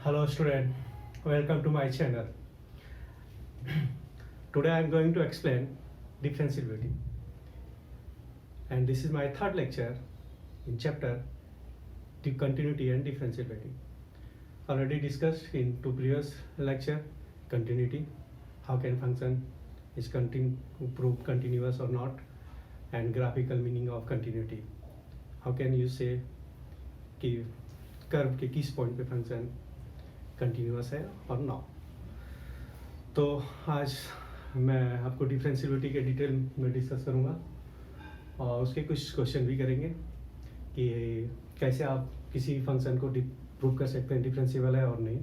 Hello student, welcome to my channel. Today I am going to explain differentiability, and this is my third lecture in chapter the continuity and differentiability. Already discussed in two previous lecture continuity, how can function is prove continuous or not, and graphical meaning of continuity. How can you say कि curve के किस point पे function continuous है और नॉ. तो आज मैं आपको डिफरेंशियबिलिटी के डिटेल में डिस्कस करूँगा और उसके कुछ क्वेश्चन भी करेंगे कि कैसे आप किसी फंक्शन को प्रूव कर सकते हैं डिफरेंशिएबल है और नहीं,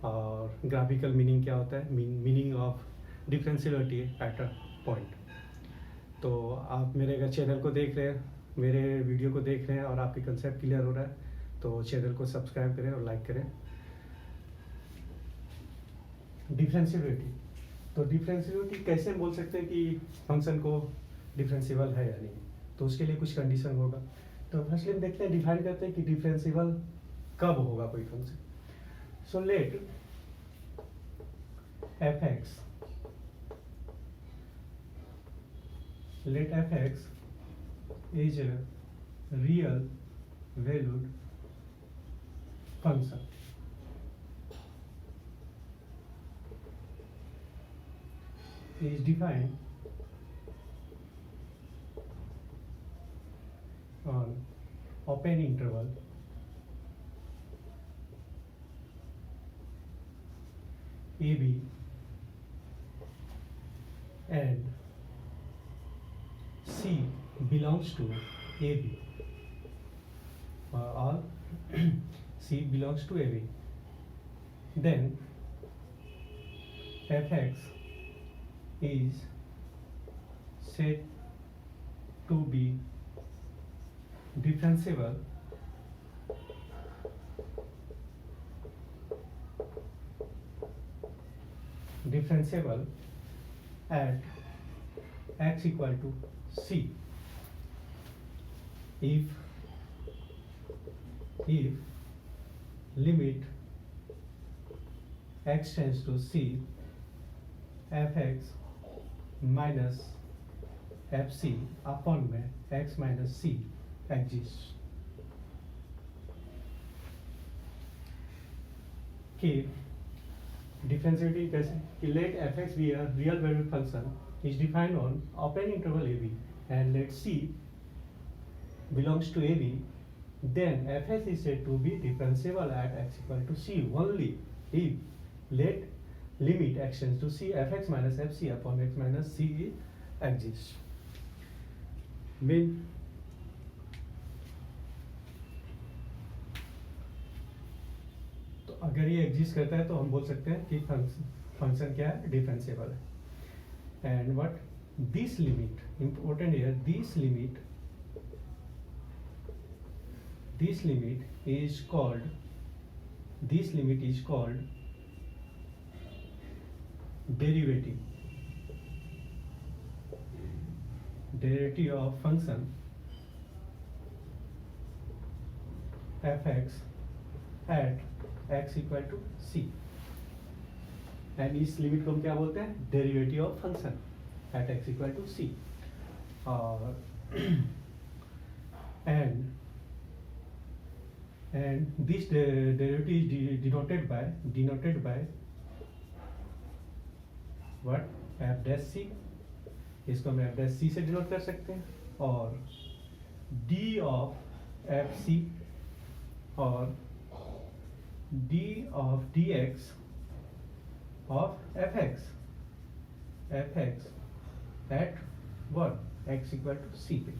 और ग्राफिकल मीनिंग क्या होता है, meaning of differentiability eight a point. तो आप मेरे अगर चैनल को देख रहे हैं, मेरे वीडियो को देख रहे हैं और आपके कंसेप्ट क्लियर हो रहा है तो चैनल को सब्सक्राइब करें और लाइक करें. डिफरेंशियबिलिटी, तो डिफरेंशियबिलिटी कैसे बोल सकते हैं कि फंक्शन को डिफरेंशिएबल है या नहीं, तो उसके लिए कुछ कंडीशन होगा. तो फर्स्टली हम देखते हैं, डिफाइन करते हैं कि डिफरेंशिएबल कब होगा कोई function. So let f x is a real valued function. Is defined on open interval AB and C belongs to AB, or C belongs to AB, then fx is said to be differentiable at x equal to c if limit x tends to c fx minus fc upon में x minus c exists. कि differentiability कैसे कि let fx be a real valued function is defined on open interval ab and let c belongs to ab, then fx is said to be differentiable at x equal to c only if let limit x tends to c fx minus fc upon x minus c exists. Mean तो अगर ये exist करता है तो हम बोल सकते हैं कि फंक्शन क्या है, डिफरेंशिएबल है. And what this limit, important here, this limit is called derivative of function fx at x equal to c, and इस लिमिट को हम क्या बोलते हैं, derivative of function at x equal to c. और and this derivative is denoted by what, f dash c. इसको हम f dash c से डिनोट कर सकते हैं, और d of f c और d of dx of fx at what, x equal to c पे.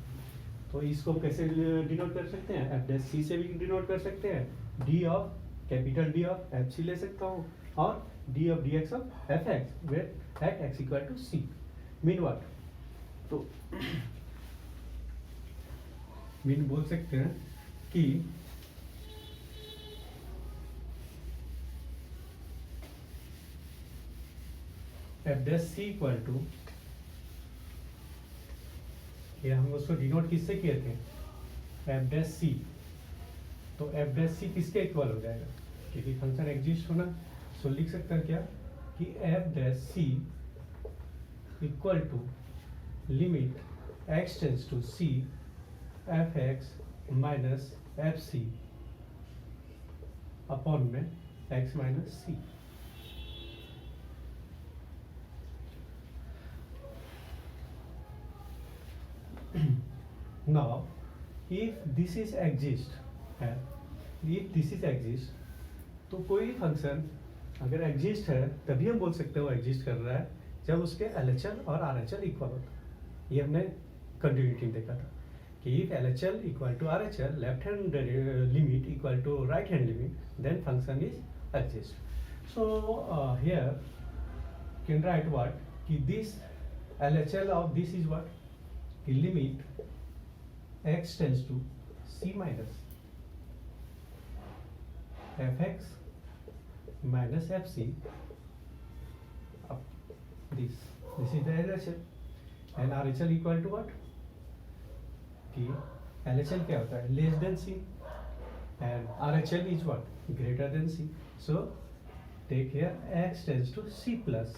तो इसको कैसे डिनोट कर सकते हैं, एफ डैश सी से भी डिनोट कर सकते हैं, d of capital d of f c ले सकता हूँ, और d of d x of F x wait at x equal to c. Mean what, तो मीन बोल सकते हैं कि F dash C equal to, ये हम उसको डिनोट किससे किए थे, एफ डैश सी. तो एफ डैश सी किसके इक्वल हो जाएगा, यदि फंक्शन एग्जिस्ट होना सो लिख सकते हैं क्या कि F dash C equal to limit x tends to C F x minus F C upon में x minus C. Now if this is exist है, if this is exist तो कोई फंक्शन अगर एग्जिस्ट है तभी हम बोल सकते हैं वो एग्जिस्ट कर रहा है जब उसके LHL और RHL इक्वल होता है। ये हमने कंटिन्यूटी में देखा था कि if LHL equal to RHL left hand limit equal to right hand limit then function is exist. So here can write what कि this LHL of this is what कि limit x tends to c minus fx minus fc up this is the LHL and RHL equal to what कि LHL क्या होता है less than c and RHL is what greater than c, so take here x tends to c plus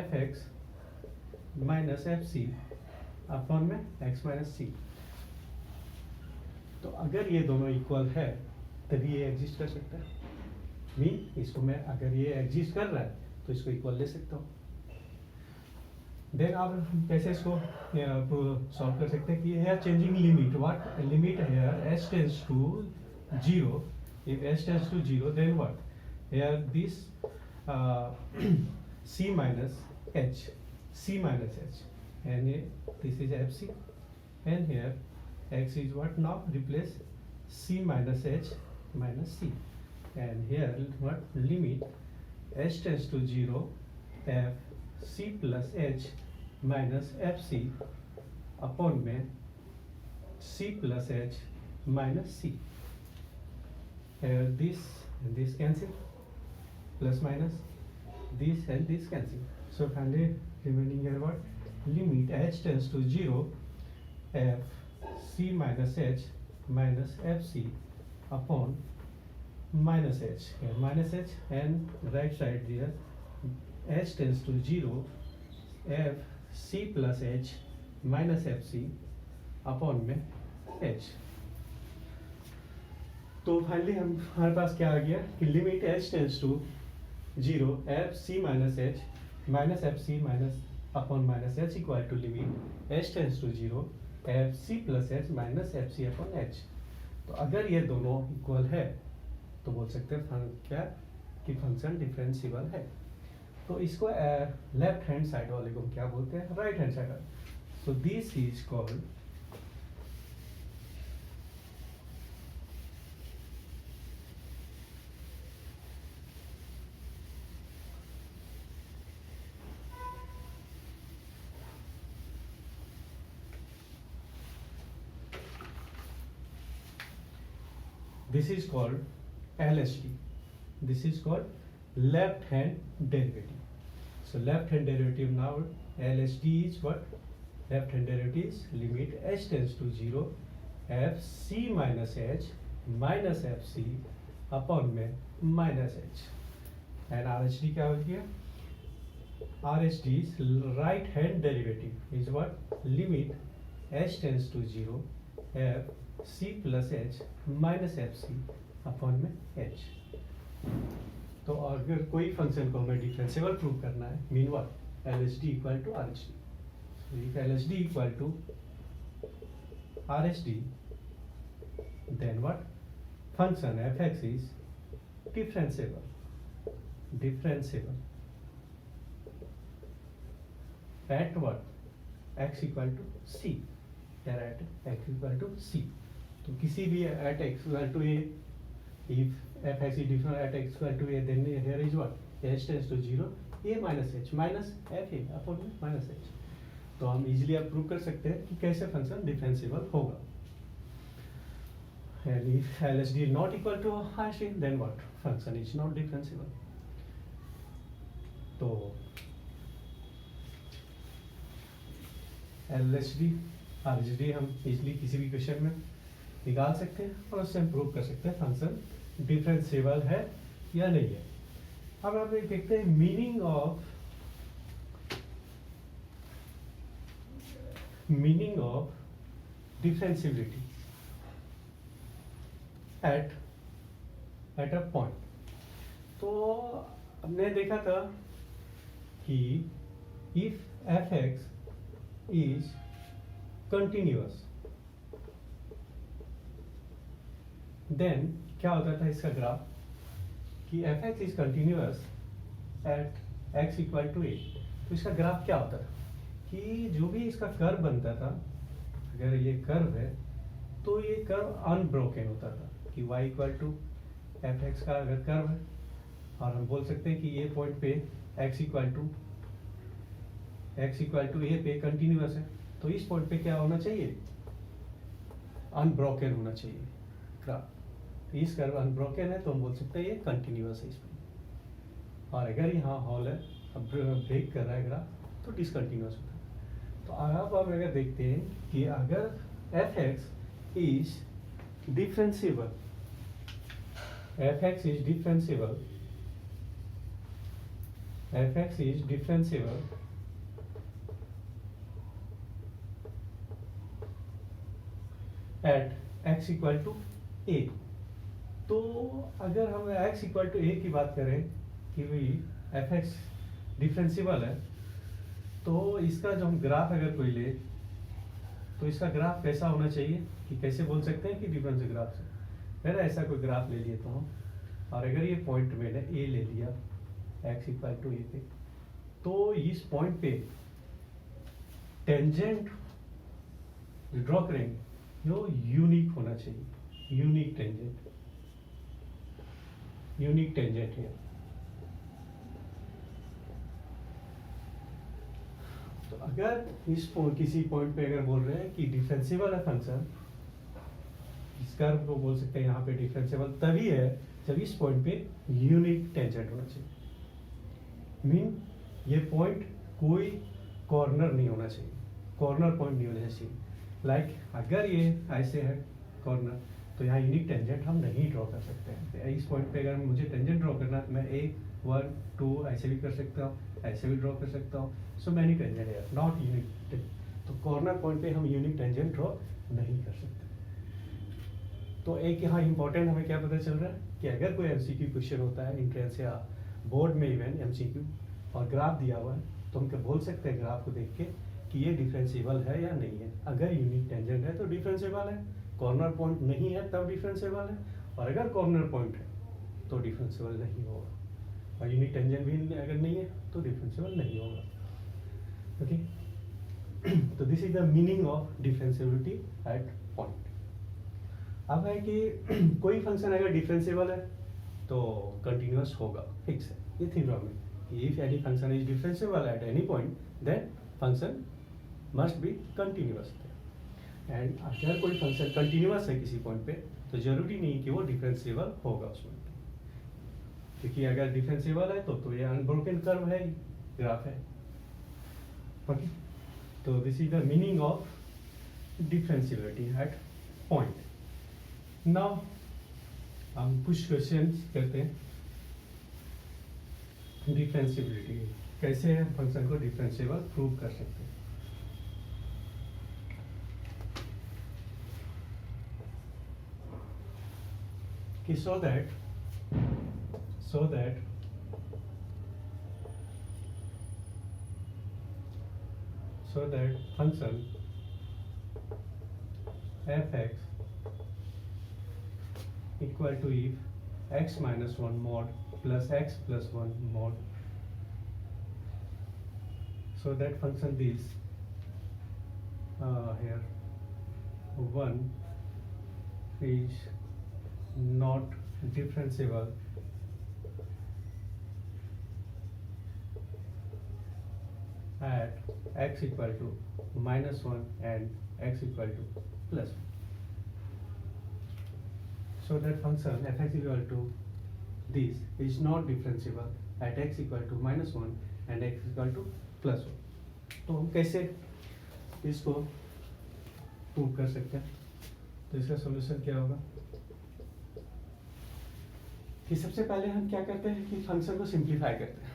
fx minus fc upon में x minus सी। तो अगर ये दोनों equal है तभी ये एग्जिस्ट कर सकता है। मीन इसको मैं अगर ये एग्जिस्ट कर रहा है तो इसको इक्वल ले सकता हूँ। देन आप कैसे इसको सॉल्व कर सकते हैं कि here changing limit what limit here s tends to zero, if s tends to zero then what here this c minus h and this is fc and here x is what now replace c minus h minus c and here what limit h tends to 0 f c plus h minus fc upon में c plus h minus c, here this and this cancel plus minus this and this cancel, so finally remaining here what limit h tends to 0 f c minus h minus fc upon minus h, here minus h and right side here h tends to 0 f c plus h minus fc upon में h। तो finally हमारे पास क्या आ गया कि limit h tends to 0 f c minus h minus fc minus upon minus h equal to limit H tends to 0 f c plus h minus F C upon h. तो अगर ये दोनों इक्वल है तो बोल सकते हैं क्या कि फंक्शन डिफरेंशिएबल है। तो इसको लेफ्ट हैंड साइड वाले को क्या बोलते हैं right hand side. So this is called this is called LHD. This is called left hand derivative. So left hand derivative now LHD is what? Left hand derivative is limit h tends to 0 f c minus h minus f c upon में minus h and RHD क्या हो गया? RHD is right hand derivative is what? Limit h tends to 0 f c plus h minus F C upon में h। तो अगर कोई function को हमें डिफरेंशिएबल प्रूव करना है mean what L H D equal to R H D, if L H D equal to R H D then what function F X is differentiable at what X equal to C, at x equal to C. तो किसी भी at x equal to a, if f(x) is different at x equal to a, then here is what h tends to 0 a minus h minus f a upon minus h। तो हम easily अब prove कर सकते हैं कि कैसे function differentiable होगा। and if LHD is not equal to RHD then what function is not differentiable। तो LHD RHD हम इजीली किसी भी क्वेश्चन में निकाल सकते हैं और उससे हम प्रूव कर सकते हैं फंक्शन डिफरेंशिएबल है या नहीं है। अब आप एक देखते हैं meaning of differentiability at a point. तो हमने देखा था कि if F X is continuous then क्या होता था इसका ग्राफ कि F X is continuous at x equal to ए। तो इसका ग्राफ क्या होता था कि जो भी इसका कर्व बनता था, अगर ये कर्व है तो ये कर्व अनब्रोकन होता था कि y equal to F x का अगर कर्व है, और हम बोल सकते हैं कि ये पॉइंट पे x इक्वल टू ए पे कंटिन्यूअस है, तो इस पॉइंट पे क्या होना चाहिए, अनब्रोकन होना चाहिए ग्राफ। इस कर्व अनब्रोकन है तो हम बोल सकते हैं ये कंटिन्यूअस है इसमें। और अगर यहाँ हॉल है, अब ब्रेक कर रहा है ग्राफ, तो डिसकंटिन्यूअस होता है। तो अब हम अगर देखते हैं कि अगर F X is differentiable, at x equal to ए। तो अगर हम x इक्वल टू ए की बात करें कि भाई एफ एक्स डिफरेंशिएबल है, तो इसका जो हम ग्राफ अगर कोई ले तो इसका ग्राफ कैसा होना चाहिए, कि कैसे बोल सकते हैं कि डिफरेंशियल ग्राफ से। अगर ऐसा कोई ग्राफ ले लिए तो हम, और अगर ये पॉइंट मैंने ए ले लिया x इक्वल टू ए पे, तो इस पॉइंट पे टेंजेंट ड्रॉ करेंगे जो यूनिक होना चाहिए, यूनिक टेंजेंट है। तो अगर इस किसी पॉइंट पे अगर बोल रहे हैं कि डिफरेंशिएबल है फंक्शन, इस कर्व को बोल सकते हैं यहाँ पे डिफरेंशिएबल तभी है जब इस पॉइंट पे यूनिक टेंजेंट होना चाहिए। मीन ये पॉइंट कोई कॉर्नर नहीं होना चाहिए, कॉर्नर पॉइंट नहीं होना चाहिए। लाइक अगर ये ऐसे है कॉर्नर, तो यहाँ यूनिक टेंजेंट हम नहीं ड्रॉ कर सकते हैं। इस पॉइंट पे अगर मुझे टेंजेंट ड्रॉ करना है, मैं 1, 1, 2 ऐसे भी कर सकता हूँ, ऐसे भी ड्रॉ कर सकता हूँ। सो मैनी टेंजेंट है, नॉट यूनिक। तो कॉर्नर पॉइंट पे हम यूनिक टेंजेंट ड्रॉ नहीं कर सकते। तो एक यहाँ इंपॉर्टेंट हमें क्या पता चल रहा है कि अगर कोई एमसीक्यू क्वेश्चन होता है एंट्रेंस या बोर्ड में इवन एमसीक्यू, और ग्राफ दिया हुआ है, तो हम क्या बोल सकते हैं ग्राफ को देख के कि ये डिफरेंशिएबल है या नहीं है। अगर यूनिक टेंजेंट है तो डिफरेंशिएबल है, कॉर्नर पॉइंट नहीं है तब डिफरेंशिएबल है, और अगर कॉर्नर पॉइंट है तो डिफरेंशिएबल नहीं होगा, और यूनिक टेंजेंट भी अगर नहीं है तो डिफरेंशिएबल नहीं होगा। ओके, तो this is the meaning of differentiability at point. अब है कि कोई फंक्शन अगर डिफरेंशिएबल है तो कंटिन्यूअस होगा, फिक्स है, ये थ्योरम है। If any function is differentiable at any point then function must be continuous. And अगर कोई फंक्शन कंटिन्यूअस है किसी पॉइंट पे, तो जरूरी नहीं कि वो डिफरेंशिएबल होगा उसमें, क्योंकि अगर डिफरेंशिएबल है तो ये अनब्रोकन कर्व है, ग्राफ है। ओके, तो this is the meaning of differentiability at point. Now हम कुछ क्वेश्चंस करते हैं। डिफरेंशिएबिलिटी कैसे है, फंक्शन को डिफरेंशिएबल प्रूव कर सकते हैं। कि so that function f(x) equal to if x minus 1 mod plus x plus 1 mod, so that function this here 1 is not differentiable at x equal to minus 1 and x equal to plus 1. So that function f(x) equal to this is not differentiable at x equal to minus 1 and x equal to plus 1. तो हम कैसे इसको prove कर सकते हैं? तो इसका solution क्या होगा? कि सबसे पहले हम क्या करते हैं कि फंक्शन को सिंप्लीफाई करते हैं,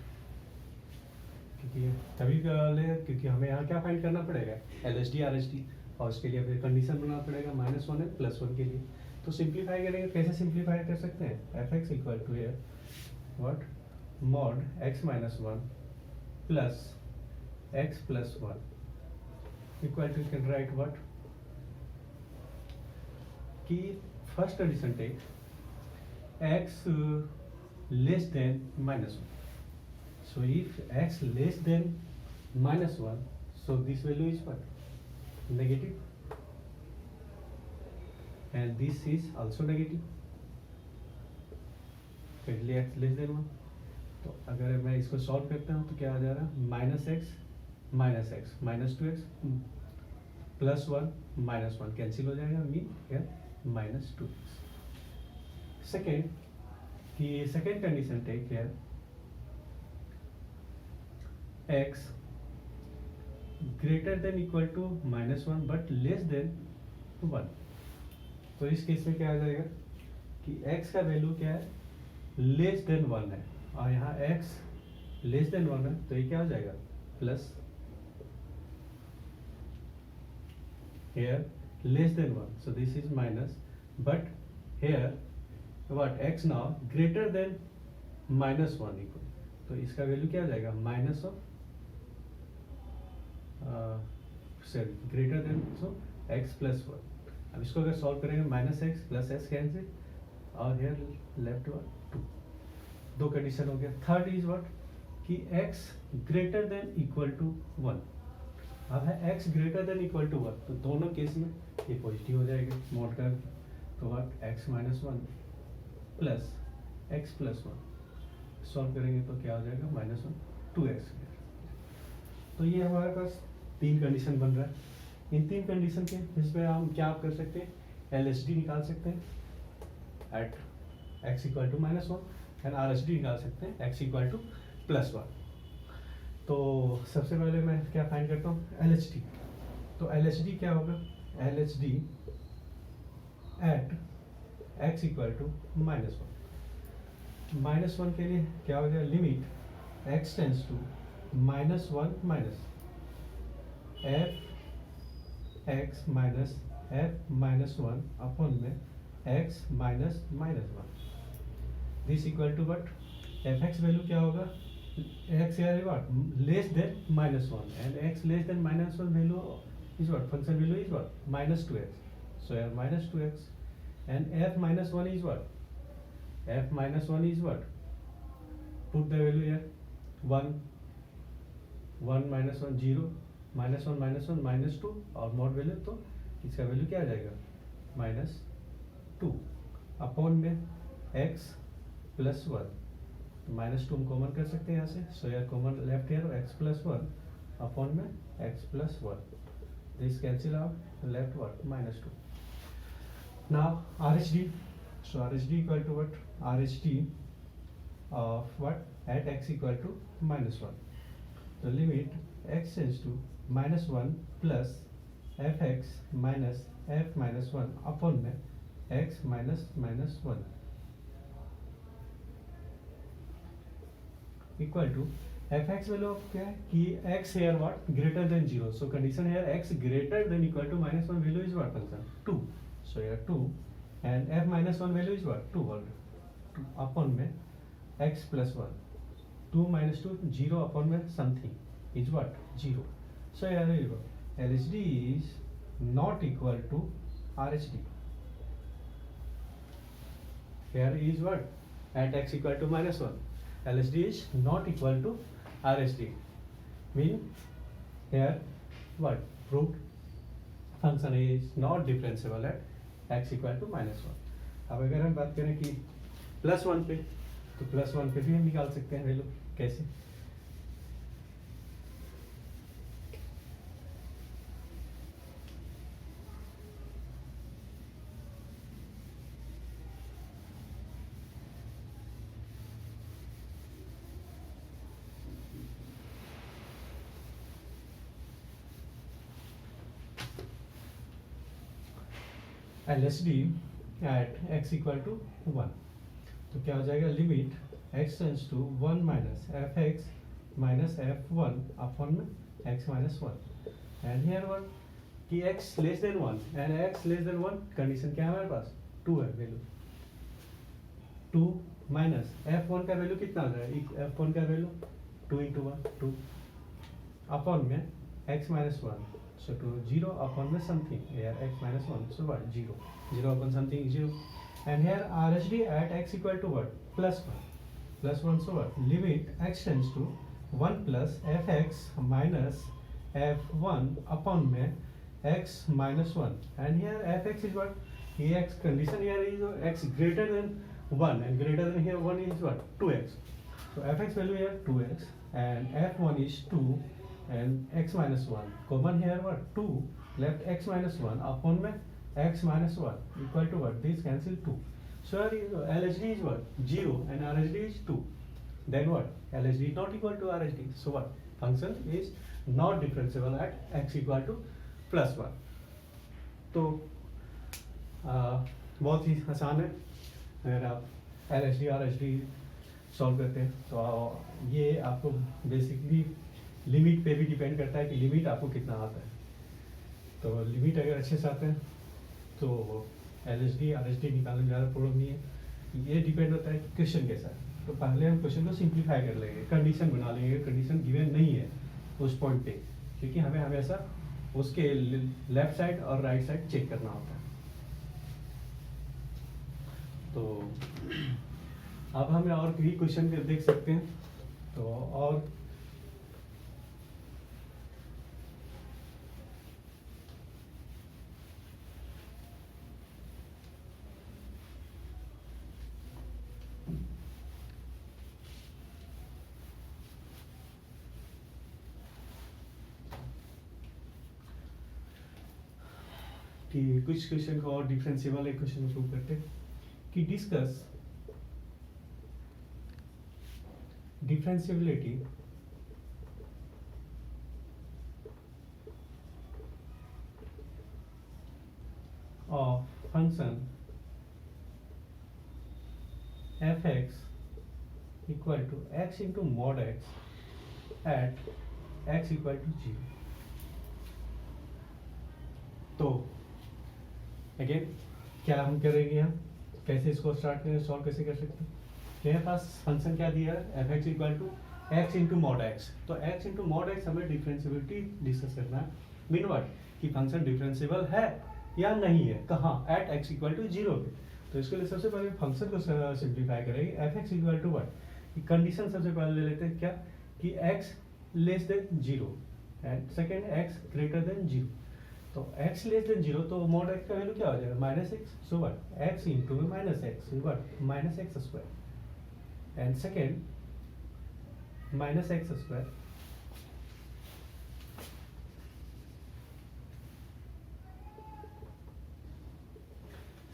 क्योंकि तभी क्योंकि हमें यहाँ क्या फाइंड करना पड़ेगा, LHD RHD, और उसके लिए फिर कंडीशन बनाना पड़ेगा -1 है +1 के लिए। तो सिंप्लीफाई करेंगे, कैसे सिंप्लीफाई कर सकते हैं, fx इक्वल टू है what mod x -1 plus x + 1 equal to, you can write what कि first condition take x less than -1. So if x less than -1, so this value is what? Negative. And this is also negative. इसलिए x less than 1. तो अगर मैं इसको solve करता हूँ तो क्या आ जा रहा है, -x -2x +1 -1 कैंसिल हो जाएगा, मीन here -2x. सेकेंड कि second condition take here x greater than equal to -1 but less than 1. तो इस केस में क्या आ जाएगा कि x का वैल्यू क्या है, लेस देन 1 है, और यहाँ x लेस देन 1 है, तो ये क्या हो जाएगा plus, here less than 1, so this is minus, but here what x now greater than -1 equal, तो इसका वैल्यू क्या हो जाएगा minus of sorry greater than, so x + 1. अब इसको अगर सॉल्व करेंगे -x + s कैंसिल, और here लेफ्ट 2. दो कंडीशन हो गया. थर्ड इज व्हाट कि x greater than equal to 1. अब है x greater than equal to 1, तो दोनों केस में ये पॉजिटिव हो जाएगा मॉड कर, तो what x -1 plus x + 1 solve करेंगे तो क्या हो जाएगा -1 2x. तो ये हमारे पास तीन कंडीशन बन रहा है. इन तीन कंडीशन के इसमें हम क्या कर सकते हैं, LHD निकाल सकते हैं एट x = -1 एंड RHD निकाल सकते हैं x = +1. तो सबसे पहले मैं क्या फाइंड करता हूँ, LHD. तो LHD क्या होगा, LHD एट x = -1 के लिए क्या हो गया, limit x tends to -1 f(x - f-1) upon में x -1. This equal to what, fx value क्या होगा, x here what less than -1, and x less than -1 value is what, function value is what, -2x. So here -2x, and f -1 is what, f -1 is what, put the value here 1 1 -1 0 -1 -2 और mod value, तो इसका value क्या आ जाएगा -2 upon में x + 1. -2 हम common कर सकते हैं यहाँ से, सो यार common left here x + 1 upon में x + 1. This cancel out, left what -2. Now RHD. So RHD equal to what, RHD of what at x = -1. तो limit x tends to -1 plus fx - f-1 upon में x -1 equal to fx value क्या है कि x here what greater than 0. So condition here x greater than equal to -1 value is what function 2. So here 2 and f -1 value is what 2 already upon में x + 1. 2 - 2 0 upon में something is what 0. So here LHD is not equal to RHD. Here is what at x = -1. LHD is not equal to RHD. Mean here what proved function is not differentiable at x = -1. अब अगर हम बात करें कि +1 पे, तो +1 पे भी हम निकाल सकते हैं वैल्यू. कैसे, LHD at x = 1. तो क्या हो जाएगा, limit x tends to 1 minus f x minus f1 upon में x minus 1 and here one कि x less than 1 and x less than 1 condition क्या है हमारे पास 2 है वैल्यू 2 माइनस f1 का वैल्यू कितना आ जाएगा, f1 का वैल्यू 2 इंटू 1 2 अपॉन में x minus 1 so to 0 upon में something here x minus 1 so what 0 upon something 0 and here RHD at x equal to what plus 1 so what limit x tends to 1 plus fx minus f1 upon में x minus 1 and here fx is what x condition here is x greater than 1 and greater than here 1 is what 2x so fx value here 2x and f1 is 2 and x minus 1 common here what 2 left x minus 1 upon में x minus 1 equal to what this cancel 2 so LHD is what 0 and RHD is 2 then what LHD is not equal to RHD so what function is not differentiable at x equal to plus 1 तो बहुत ही आसान है अगर आप LHD RHD solve करते हैं तो ये आपको बेसिकली लिमिट पे भी डिपेंड करता है कि लिमिट आपको कितना आता है तो लिमिट अगर अच्छे से आते हैं तो LHD RHD निकालने में ज़्यादा प्रॉब्लम नहीं है ये डिपेंड होता है कि क्वेश्चन कैसा है तो पहले हम क्वेश्चन को सिंप्लीफाई कर लेंगे कंडीशन बना लेंगे कंडीशन गिवन नहीं है उस पॉइंट पे क्योंकि हमें हमेशा उसके लेफ्ट साइड और राइट साइड चेक करना होता है तो अब हम और भी क्वेश्चन देख सकते हैं तो और कि कुछ क्वेश्चन को और डिफरेंशिएबल एक क्वेश्चन प्रूव करते हैं कि discuss differentiability of function fx equal to x into mod x at x equal to 0 तो अगेन क्या हम करेंगे यहाँ कैसे इसको स्टार्ट करें सॉल्व कैसे कर सकते हैं मेरे पास फंक्शन क्या दिया है f x equal to x into mod x तो एक्स इंटू मॉड एक्स हमें डिफरेंशिएबिलिटी डिस्कस करना है मीन व्हाट कि फंक्शन डिफरेंशिएबल है या नहीं है कहाँ एट एक्स इक्वल टू 0 पे तो इसके लिए सबसे पहले फंक्शन को सिंप्लीफाई करेंगे f x equal to what condition सबसे पहले ले लेते हैं क्या कि x less than 0 and second x greater than 0 तो x लेस देन 0 तो मॉड x का वैल्यू क्या हो जाएगा minus x so what x into में minus x what minus x square and second minus x square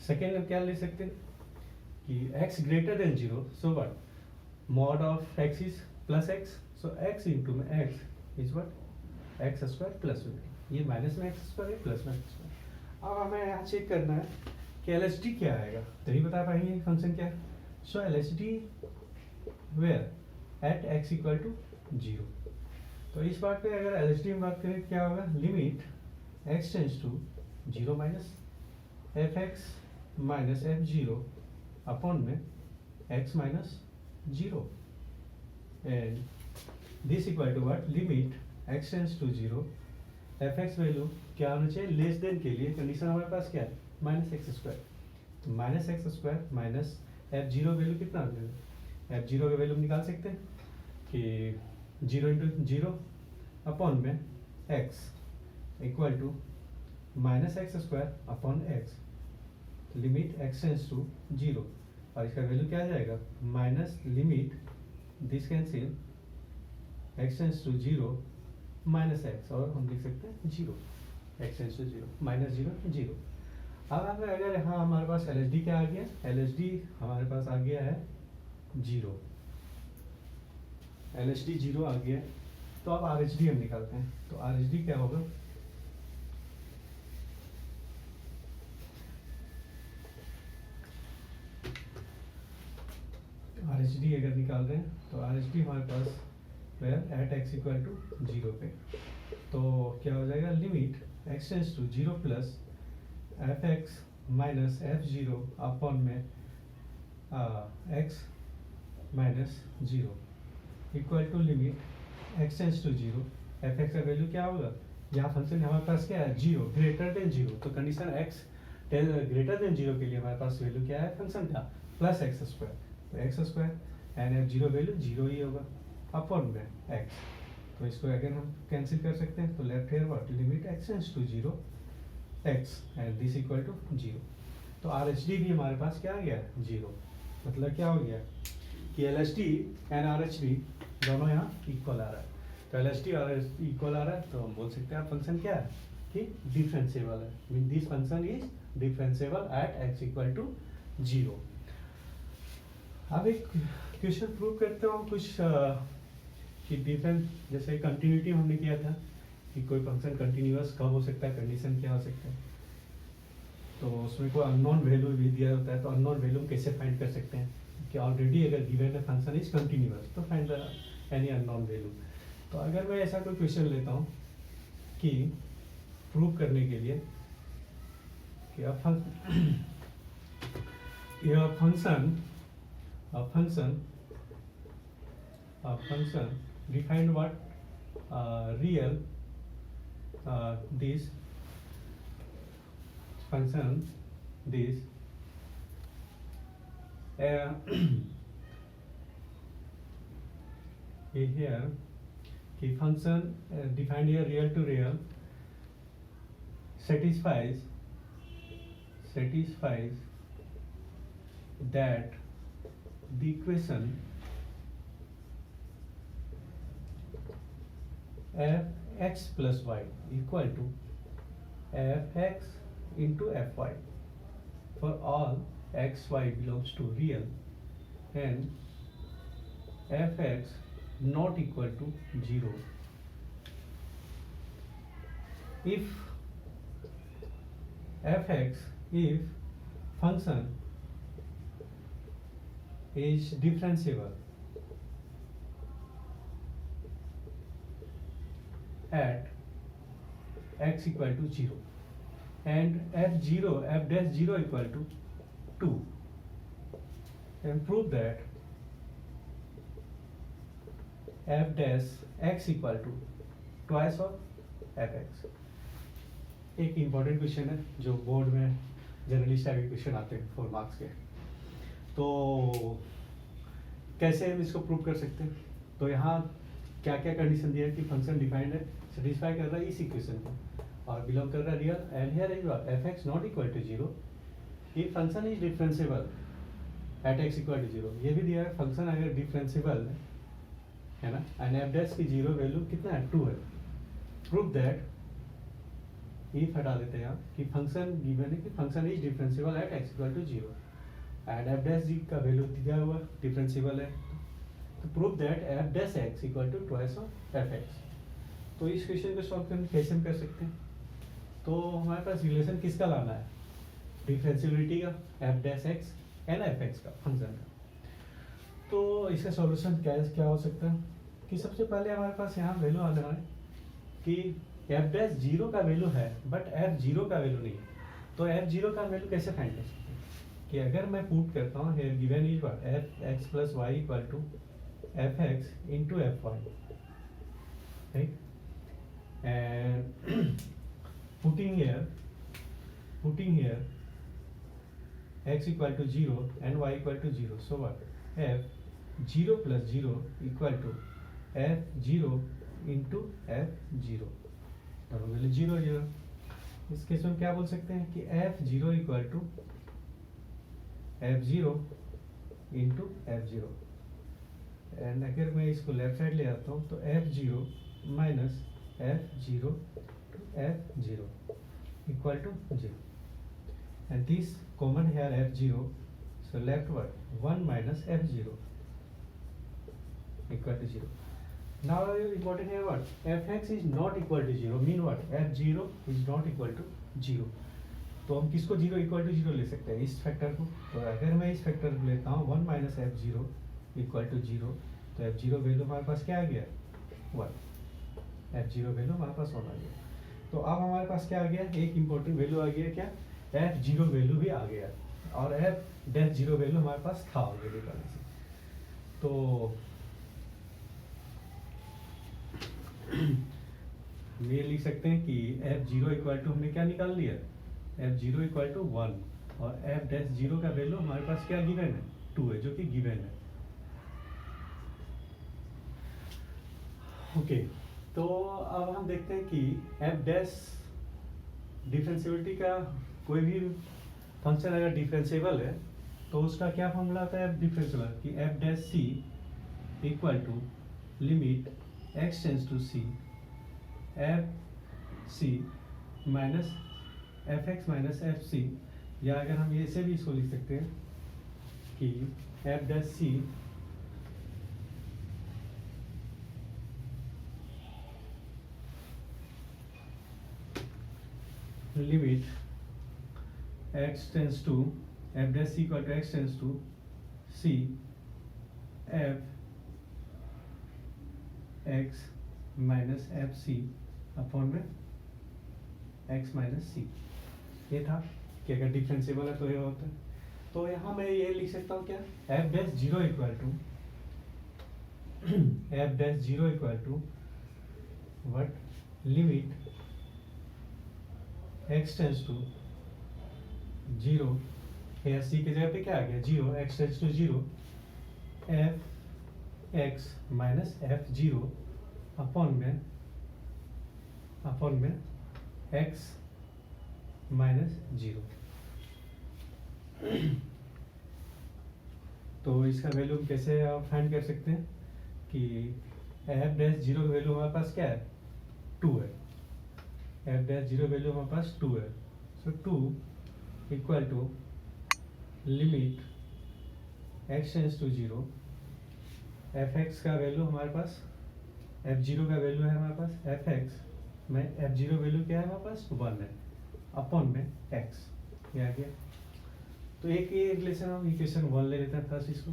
second हम क्या ले सकते हैं कि x greater than 0 so what mod of x is plus x so x into में x is what x square plus ये minus में x square है प्लस में एक्स स्क्वायर अब हमें यहाँ चेक करना है कि LHD क्या आएगा तभी बता पाएंगे फंक्शन क्या है so LHD where at x equal to 0 तो इस बात पे अगर LHD में बात करें क्या होगा limit x tends to 0 minus f x minus f 0 upon में x minus 0 and this equal to what limit x tends to 0 F x value क्या होना चाहिए लेस देन के लिए कंडीशन हमारे पास क्या है माइनस एक्स स्क्वायर तो minus x square minus f 0 value कितना आ जाएगा एफ 0 का वैल्यू निकाल सकते हैं कि 0 इंटू 0 अपॉन में x equal to minus x square upon x limit x tends to 0 और इसका वैल्यू क्या आ जाएगा minus limit this cancel x tends to 0 minus x और हम लिख सकते हैं 0 एक्स टेंस टू 0 माइनस 0 0 अब हमें अगर यहाँ हमारे पास LHD क्या आ गया LHD हमारे पास आ गया है 0 LHD 0 आ गया तो अब RHD हम निकालते हैं तो RHD क्या होगा डी अगर निकाल रहे हैं तो आर एच डी हमारे पास where at x equal to 0 पे, तो क्या हो जाएगा, limit x tends to 0 plus f x minus F zero upon में x minus 0 equal to limit x tends to 0, F x का वैल्यू क्या होगा, यहाँ फंक्शन हमारे पास क्या है 0 ग्रेटर देन 0, तो कंडीशन एक्स ग्रेटर देन 0 के लिए हमारे पास वैल्यू क्या है फंक्शन का प्लस एक्स स्क्वायर, तो x square and F zero value 0 ही होगा अपॉन में एक्स, तो इसको अगर हम कैंसिल कर सकते हैं तो left here what limit x tends to 0 x and this equal to 0, तो आर एच डी भी हमारे पास क्या आ गया 0, मतलब क्या हो गया कि L H D and R H D दोनों यहाँ इक्वल आ रहा है, तो L H D R H D equal आ रहा है, तो हम बोल सकते हैं फंक्शन क्या है कि डिफरेंशिएबल है, mean this function is differentiable at x equal to 0। अब एक क्वेश्चन प्रूव करते हो कुछ कि डिफरेंस, जैसे कंटिन्यूटी हमने किया था कि कोई फंक्शन कंटिन्यूअस कब हो सकता है, कंडीशन क्या हो सकता है, तो उसमें कोई अननोन वैल्यू भी दिया होता है, तो अननोन वैल्यू कैसे फाइंड कर सकते हैं कि ऑलरेडी अगर गिवन है फंक्शन इज कंटिन्यूअस तो फाइंड एनी अननोन वैल्यू। तो अगर मैं ऐसा कोई क्वेश्चन लेता हूँ कि प्रूव करने के लिए कि a function defined what real this function this here कि function defined here real to real satisfies that the equation f(x plus y) equal to f(x into f(y) for all x, y belongs to real and f(x) not equal to 0 if function is differentiable at x equal to 0 and f dash 0 equal to 2, and prove that f dash x equal to twice of fx। एक important question है जो board में generally type के question आते हैं 4 marks के, तो कैसे हम इसको प्रूव कर सकते हैं, तो यहाँ क्या क्या कंडीशन दिया है कि फंक्शन डिफाइंड है, सेटिस्फाई कर रहा है इस इक्वेशन को और बिलोंग कर रहा है real and here is f(x) not equal to 0 if function is differentiable at x equal to 0, ये भी दिया है फंक्शन अगर डिफरेंशिएबल है ना एंड f डैश की 0 वैल्यू कितना है 2 है, प्रूव दैट इफ हटा देते हैं यहाँ कि फंक्शन गिवन है कि function is differentiable at x equal to 0 and f dash g का वैल्यू दिया हुआ डिफरेंशिएबल है, तो prove that f dash x equal to twice of fx। तो इस क्वेश्चन को सॉल्व करने कैसे हम कर सकते हैं, तो हमारे पास रिलेशन किसका लाना है, डिफरेंशिएबिलिटी का f dash x and fx का फंक्शन का। तो इसका सॉल्यूशन क्या हो सकता है कि सबसे पहले हमारे पास यहाँ वैल्यू आना है कि f डैश 0 का वैल्यू है बट f 0 का वैल्यू नहीं है, तो f 0 का वैल्यू कैसे फाइंड कर सकते हैं कि अगर मैं पुट करता हूँ here given is what f(x plus y) equal to f(x into f(y), right, and putting here x equal to 0 and y equal to 0, so what f(0 plus 0) equal to f(0 into f(0), दोनों value 0 0। इस case में क्या बोल सकते हैं कि f(0) equal to f(0 into f(0), and अगर मैं इसको लेफ्ट साइड ले आता हूँ तो f(0 minus f(0 to f(0) equal to 0, and this common here f(0), so left what 1 minus f(0) equal to 0। Now important here what f(x) is not equal to 0, mean what f(0) is not equal to 0, तो हम किसको 0 equal to 0 ले सकते हैं, इस factor को, तो अगर मैं इस फैक्टर को लेता हूँ 1 माइनस f(0) इक्वल टू 0, तो एफ जीरो वैल्यू हमारे पास क्या आ गया 1, एफ जीरो वैल्यू हमारे पास 1 आ गया। तो अब हमारे पास क्या आ गया, एक इम्पोर्टेंट वैल्यू आ गया, क्या एफ जीरो वैल्यू भी आ गया, और एफ डैश जीरो वैल्यू हमारे पास था ऑलरेडी पहले से। तो हम ये लिख सकते हैं कि एफ जीरो इक्वल टू हमने क्या निकाल लिया, एफ जीरो इक्वल टू 1, और एफ डैश जीरो का वैल्यू हमारे पास क्या गिवन है 2 है, जो कि गिवन है। ओके, तो अब हम देखते हैं कि एफ डैश डिफरेंशियबिलिटी का कोई भी फंक्शन अगर डिफरेंशिएबल है तो उसका क्या फॉर्मूला आता है एफ डिफरेंशिएबल, कि F dash C equal to limit x tends to C f c minus f x minus F c, या अगर हम ऐसे भी इसको लिख सकते हैं कि F dash C limit x tends to F dash C equal to X tends to C F x minus F C upon में एक्स माइनस सी। ये था कि अगर डिफरेंशिएबल है तो ये होता है। तो यहाँ मैं ये लिख सकता हूँ क्या, F dash zero equal to F dash zero equal to what, limit x tends to zero, या सी की जगह पे क्या आ गया 0, X tends to 0 F x minus F zero upon में एक्स माइनस 0। तो इसका वैल्यू कैसे आप फाइंड कर सकते हैं कि एफ डैश जीरो का वैल्यू हमारे पास क्या है 2 है, एफ डैश जीरो वैल्यू हमारे पास 2 है। So 2 equal to limit x tends to 0 F x का वैल्यू हमारे पास, एफ जीरो का वैल्यू है हमारे पास एफ एक्स में, एफ जीरो वैल्यू क्या है हमारे पास 1 है, अपॉन में एक्स, ये आ गया। तो एक ये रिलेशन हम इक्वेशन 1 ले लेते हैं फर्स्ट इसको।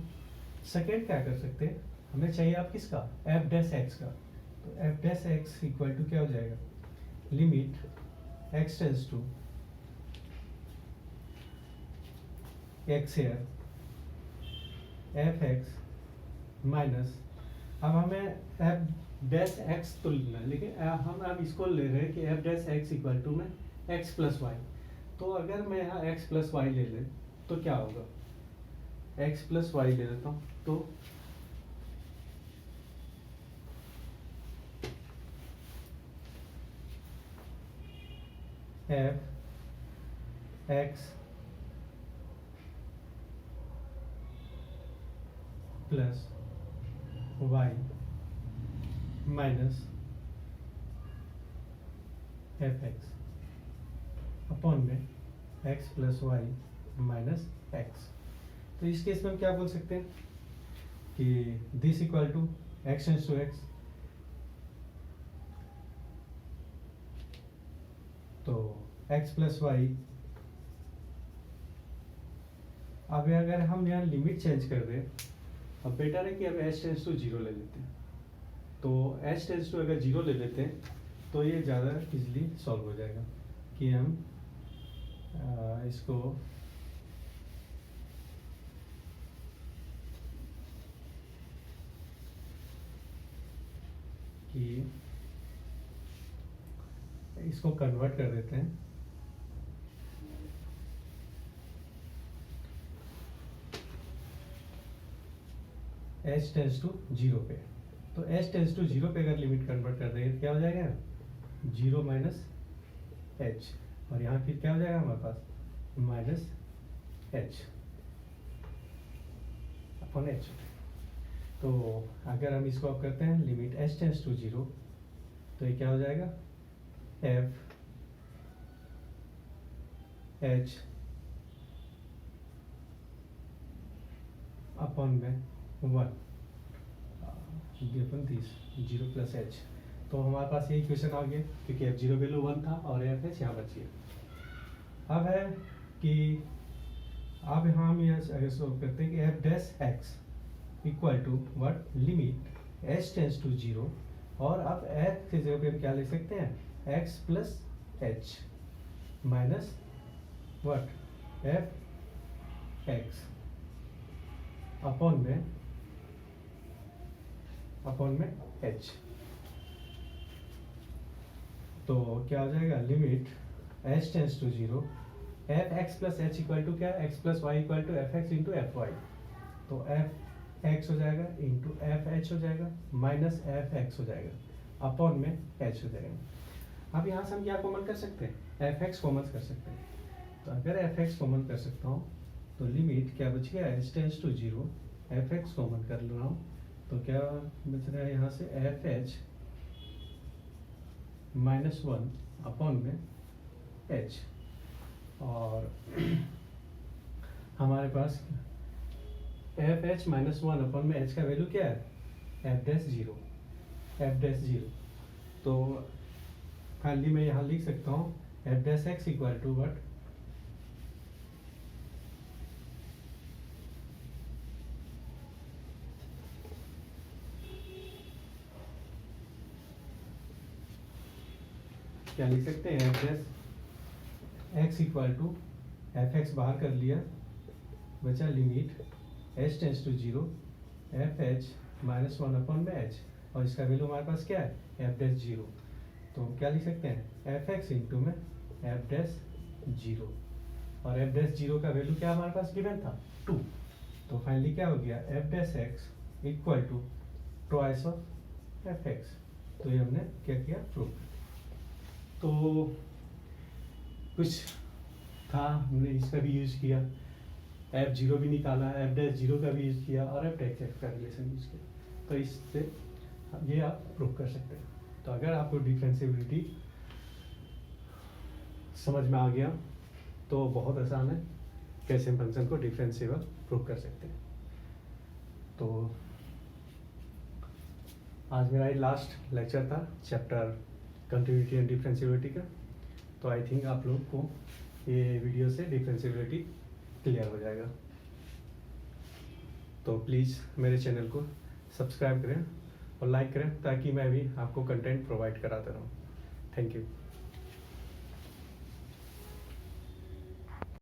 सेकेंड क्या कर सकते हैं, हमें चाहिए आप किसका एफ डैश एक्स का, तो F dash X equal to क्या हो जाएगा, limit x tends to X here F x minus, अब हमें एफ डैश एक्स तो लिखना है, लेकिन हम अब इसको ले रहे हैं कि F dash X equal to में एक्स प्लस वाई। तो अगर मैं यहाँ एक्स प्लस वाई ले लें तो क्या होगा, एक्स प्लस वाई ले लेता हूँ, तो f x plus y minus f x upon में x plus y minus x. तो इस केस में हम क्या बोल सकते हैं कि this equal to X tends to X, तो एक्स प्लस वाई, अब अगर हम यहाँ लिमिट चेंज कर दें, अब बेटर है कि अब एच टेंस टू 0 ले लेते हैं। तो एच टेंस टू अगर 0 ले लेते हैं तो ये ज़्यादा इजली सॉल्व हो जाएगा कि हम इसको कन्वर्ट कर देते हैं एच टेंस टू 0 पे। तो एच टेंस टू 0 पे अगर लिमिट कन्वर्ट कर देंगे तो क्या हो जाएगा 0 माइनस एच, और यहाँ फिर क्या हो जाएगा हमारे पास माइनस एच अपॉन एच। तो अगर हम इसको अब करते हैं लिमिट एच टेंस टू 0, तो ये क्या हो जाएगा एफ एच अपॉन में 1 गिवन दिस 0 प्लस एच। तो हमारे पास ये इक्वेशन आ गया क्योंकि एफ जीरो वैल्यू 1 था और एफ एच यहाँ बच गया। अब है कि अब हम यहाँ अगर सॉल्व करते हैं कि F dash X, equal to what, limit H tends to 0, और आप एच की जगह पे क्या लिख सकते हैं, x plus h minus what, f x upon में एच। तो क्या हो जाएगा, limit H tends to 0, F x plus h equal to क्या, x plus y equal to F x into f y. तो एफ एक्स हो जाएगा into F H हो जाएगा माइनस एफ एक्स हो जाएगा अपॉन में एच हो जाएगा। अब यहाँ से हम क्या कॉमन कर सकते हैं, एफ एक्स कॉमन कर सकते हैं। तो अगर एफ एक्स कॉमन कर सकता हूँ तो लिमिट क्या बच गया, H tends to 0, F X common कर रहा हूँ तो क्या बच रहा है यहाँ से, एफ एच माइनस 1 अपॉन में एच। और हमारे पास एफ एच माइनस 1 अपॉन में एच का वैल्यू क्या है, एफ डैश 0, एफ डैश 0। तो फाइनली मैं यहाँ लिख सकता हूँ F dash X equal to what, क्या लिख सकते हैं, F dash X equal to, F X बाहर कर लिया, बचा limit H tends to 0, F H minus 1 upon में एच, और इसका वैल्यू हमारे पास क्या है, एफ डैश 0। तो हम क्या लिख सकते हैं, एफ एक्स इंटू में एफ डैश 0, और एफ डैश 0 का वैल्यू क्या हमारे पास गिवन था, 2। तो फाइनली क्या हो गया, F dash X equal to twice of F X. तो ये हमने क्या किया, प्रूव। तो कुछ था, हमने इसका भी यूज़ किया, एफ 0 भी निकाला, एफ डैश 0 का भी यूज़ किया, और एफ डैश एक्स का रिलेशन यूज़ किया। तो इससे ये आप प्रूव कर सकते हैं। तो अगर आपको डिफरेंशिएबिलिटी समझ में आ गया तो बहुत आसान है कैसे हम फंक्शन को डिफरेंशिएबल प्रूव कर सकते हैं। तो आज मेरा ये लास्ट लेक्चर था चैप्टर कंटिन्यूटी एंड डिफरेंशिएबिलिटी का। तो आई थिंक आप लोग को ये वीडियो से डिफरेंशिएबिलिटी क्लियर हो जाएगा। तो प्लीज़ मेरे चैनल को सब्सक्राइब करें और लाइक करें ताकि मैं भी आपको कंटेंट प्रोवाइड कराता रहूँ। Thank you.